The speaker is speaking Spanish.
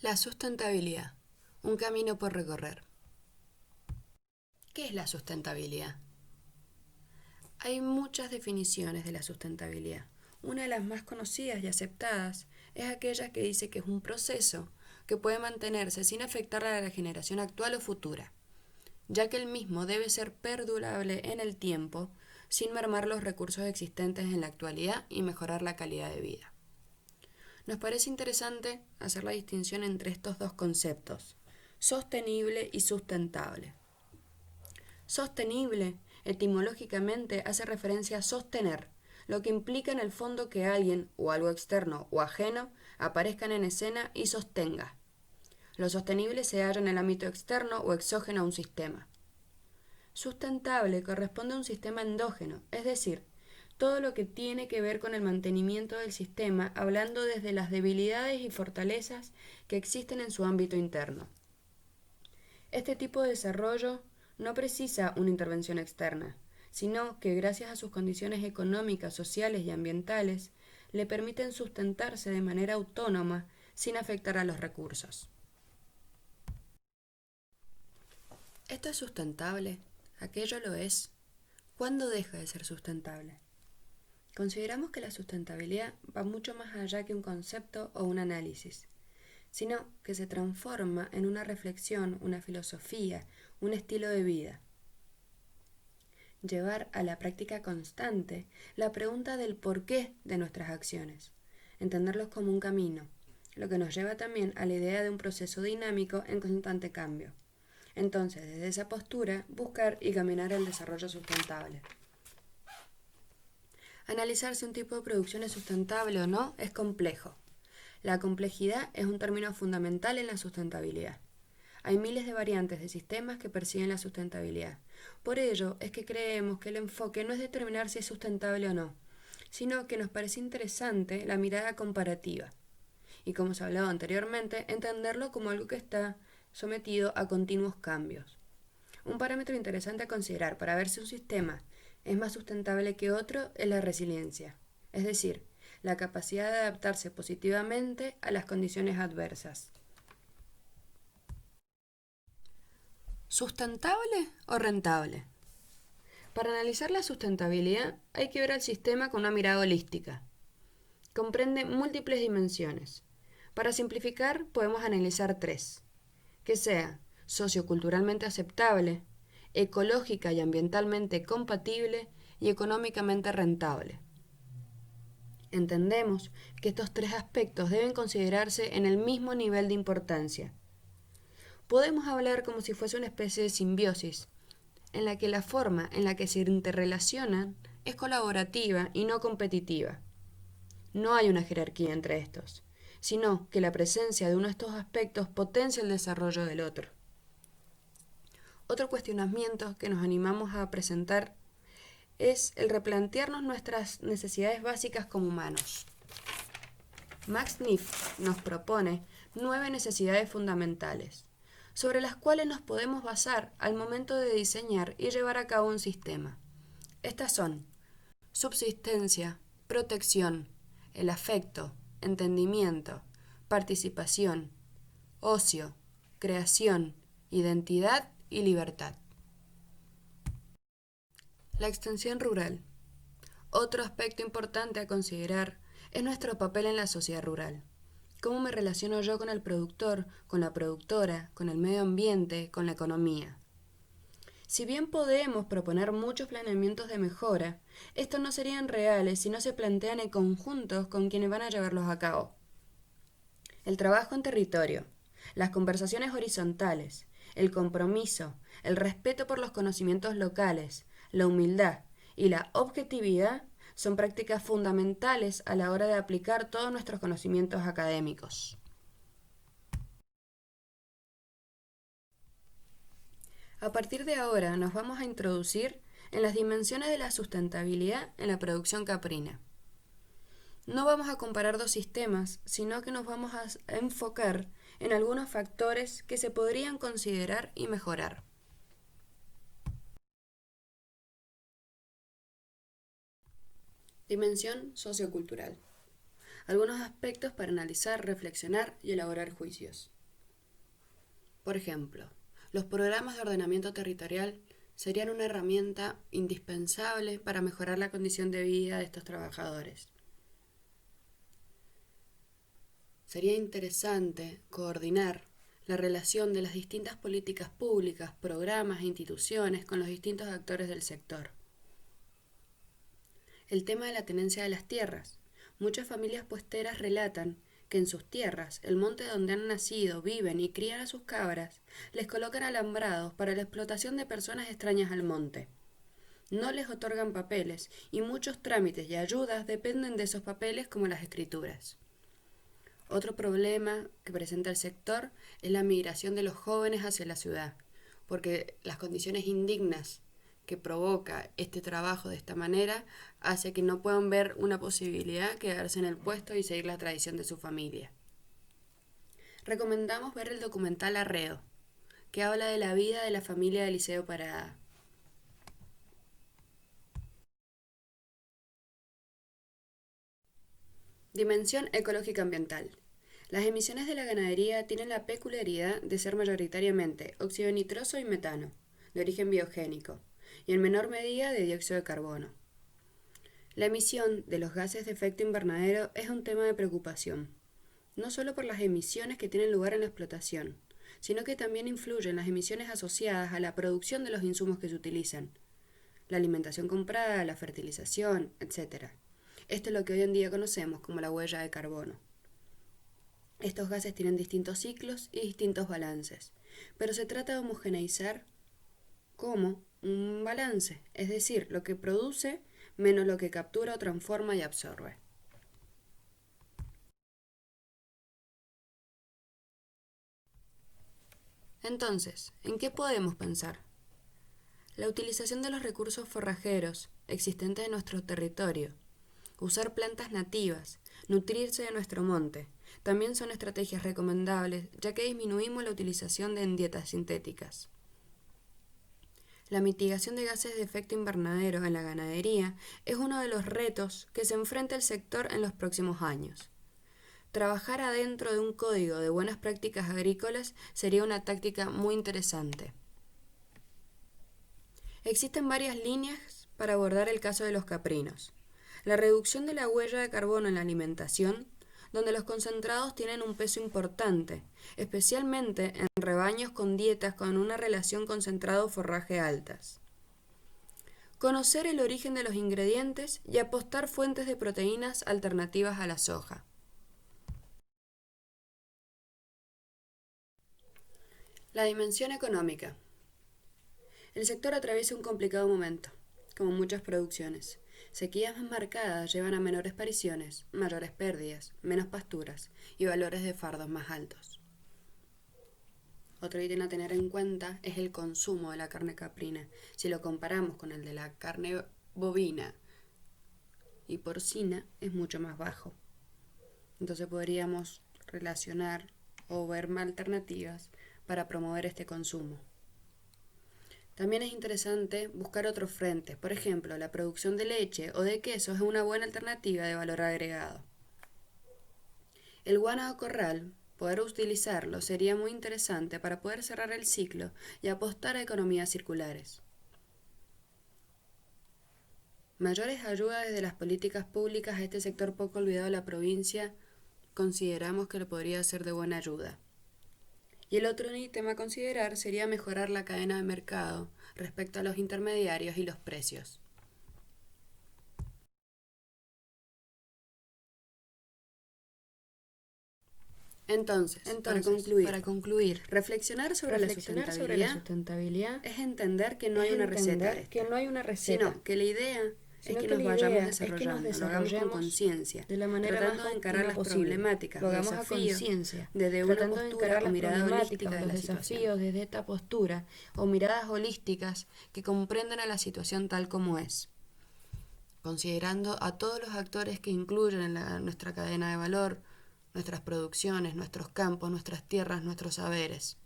La sustentabilidad, un camino por recorrer. ¿Qué es la sustentabilidad? Hay muchas definiciones de la sustentabilidad. Una de las más conocidas y aceptadas es aquella que dice que es un proceso que puede mantenerse sin afectar a la generación actual o futura, ya que el mismo debe ser perdurable en el tiempo sin mermar los recursos existentes en la actualidad y mejorar la calidad de vida. Nos parece interesante hacer la distinción entre estos dos conceptos, sostenible y sustentable. Sostenible, etimológicamente, hace referencia a sostener, lo que implica en el fondo que alguien o algo externo o ajeno aparezcan en escena y sostenga. Lo sostenible se halla en el ámbito externo o exógeno a un sistema. Sustentable corresponde a un sistema endógeno, es decir, todo lo que tiene que ver con el mantenimiento del sistema, hablando desde las debilidades y fortalezas que existen en su ámbito interno. Este tipo de desarrollo no precisa una intervención externa, sino que gracias a sus condiciones económicas, sociales y ambientales, le permiten sustentarse de manera autónoma sin afectar a los recursos. ¿Esto es sustentable? ¿Aquello lo es? ¿Cuándo deja de ser sustentable? Consideramos que la sustentabilidad va mucho más allá que un concepto o un análisis, sino que se transforma en una reflexión, una filosofía, un estilo de vida. Llevar a la práctica constante la pregunta del porqué de nuestras acciones, entenderlos como un camino, lo que nos lleva también a la idea de un proceso dinámico en constante cambio. Entonces, desde esa postura, buscar y caminar el desarrollo sustentable. Analizar si un tipo de producción es sustentable o no es complejo. La complejidad es un término fundamental en la sustentabilidad. Hay miles de variantes de sistemas que persiguen la sustentabilidad. Por ello es que creemos que el enfoque no es determinar si es sustentable o no, sino que nos parece interesante la mirada comparativa. Y como se ha hablado anteriormente, entenderlo como algo que está sometido a continuos cambios. Un parámetro interesante a considerar para ver si un sistema es más sustentable que otro es la resiliencia, es decir, la capacidad de adaptarse positivamente a las condiciones adversas. ¿Sustentable o rentable? Para analizar la sustentabilidad hay que ver al sistema con una mirada holística. Comprende múltiples dimensiones. Para simplificar podemos analizar tres. Que sea socioculturalmente aceptable, ecológica y ambientalmente compatible y económicamente rentable. Entendemos que estos tres aspectos deben considerarse en el mismo nivel de importancia. Podemos hablar como si fuese una especie de simbiosis, en la que la forma en la que se interrelacionan es colaborativa y no competitiva. No hay una jerarquía entre estos, sino que la presencia de uno de estos aspectos potencia el desarrollo del otro. Otro cuestionamiento que nos animamos a presentar es el replantearnos nuestras necesidades básicas como humanos. Max Neff nos propone 9 necesidades fundamentales, sobre las cuales nos podemos basar al momento de diseñar y llevar a cabo un sistema. Estas son subsistencia, protección, el afecto, entendimiento, participación, ocio, creación, identidad y libertad. La extensión rural. Otro aspecto importante a considerar es nuestro papel en la sociedad rural. ¿Cómo me relaciono yo con el productor, con la productora, con el medio ambiente, con la economía? Si bien podemos proponer muchos planeamientos de mejora, estos no serían reales si no se plantean en conjunto con quienes van a llevarlos a cabo. El trabajo en territorio, las conversaciones horizontales, el compromiso, el respeto por los conocimientos locales, la humildad y la objetividad son prácticas fundamentales a la hora de aplicar todos nuestros conocimientos académicos. A partir de ahora nos vamos a introducir en las dimensiones de la sustentabilidad en la producción caprina. No vamos a comparar dos sistemas, sino que nos vamos a enfocar en algunos factores que se podrían considerar y mejorar. Dimensión sociocultural. Algunos aspectos para analizar, reflexionar y elaborar juicios. Por ejemplo, los programas de ordenamiento territorial serían una herramienta indispensable para mejorar la condición de vida de estos trabajadores. Sería interesante coordinar la relación de las distintas políticas públicas, programas e instituciones con los distintos actores del sector. El tema de la tenencia de las tierras. Muchas familias puesteras relatan que en sus tierras, el monte donde han nacido, viven y crían a sus cabras, les colocan alambrados para la explotación de personas extrañas al monte. No les otorgan papeles y muchos trámites y ayudas dependen de esos papeles como las escrituras. Otro problema que presenta el sector es la migración de los jóvenes hacia la ciudad, porque las condiciones indignas que provoca este trabajo de esta manera hace que no puedan ver una posibilidad de quedarse en el puesto y seguir la tradición de su familia. Recomendamos ver el documental Arreo, que habla de la vida de la familia de Eliseo Parada. Dimensión ecológica ambiental. Las emisiones de la ganadería tienen la peculiaridad de ser mayoritariamente óxido nitroso y metano, de origen biogénico, y en menor medida de dióxido de carbono. La emisión de los gases de efecto invernadero es un tema de preocupación, no solo por las emisiones que tienen lugar en la explotación, sino que también influyen las emisiones asociadas a la producción de los insumos que se utilizan, la alimentación comprada, la fertilización, etc. Esto es lo que hoy en día conocemos como la huella de carbono. Estos gases tienen distintos ciclos y distintos balances, pero se trata de homogeneizar como un balance, es decir, lo que produce menos lo que captura o transforma y absorbe. Entonces, ¿en qué podemos pensar? La utilización de los recursos forrajeros existentes en nuestro territorio, usar plantas nativas, nutrirse de nuestro monte, también son estrategias recomendables ya que disminuimos la utilización de dietas sintéticas. La mitigación de gases de efecto invernadero en la ganadería es uno de los retos que se enfrenta el sector en los próximos años. Trabajar adentro de un código de buenas prácticas agrícolas sería una táctica muy interesante. Existen varias líneas para abordar el caso de los caprinos. La reducción de la huella de carbono en la alimentación, donde los concentrados tienen un peso importante, especialmente en rebaños con dietas con una relación concentrado-forraje altas. Conocer el origen de los ingredientes y apostar fuentes de proteínas alternativas a la soja. La dimensión económica. El sector atraviesa un complicado momento, como muchas producciones. Sequías más marcadas llevan a menores pariciones, mayores pérdidas, menos pasturas y valores de fardos más altos. Otro ítem a tener en cuenta es el consumo de la carne caprina, si lo comparamos con el de la carne bovina y porcina es mucho más bajo. Entonces podríamos relacionar o ver más alternativas para promover este consumo. También es interesante buscar otros frentes, por ejemplo, la producción de leche o de quesos es una buena alternativa de valor agregado. El guano corral, poder utilizarlo sería muy interesante para poder cerrar el ciclo y apostar a economías circulares. Mayores ayudas desde las políticas públicas a este sector poco olvidado de la provincia, consideramos que le podría ser de buena ayuda. Y el otro ítem a considerar sería mejorar la cadena de mercado respecto a los intermediarios y los precios. Entonces, para concluir, reflexionar sobre la sustentabilidad es entender que no hay una receta, sino que la idea es que nos vayamos desarrollando, lo hagamos con conciencia, de la manera tratando más de encarar las posible. problemáticas, Lo los hagamos a desafíos, conciencia, desde una tratando de postura encarar o las mirada holística problemáticas, de los la desafíos situación. desde esta postura O miradas holísticas que comprendan a la situación tal como es, considerando a todos los actores que incluyen en nuestra cadena de valor, nuestras producciones, nuestros campos, nuestras tierras, nuestros saberes.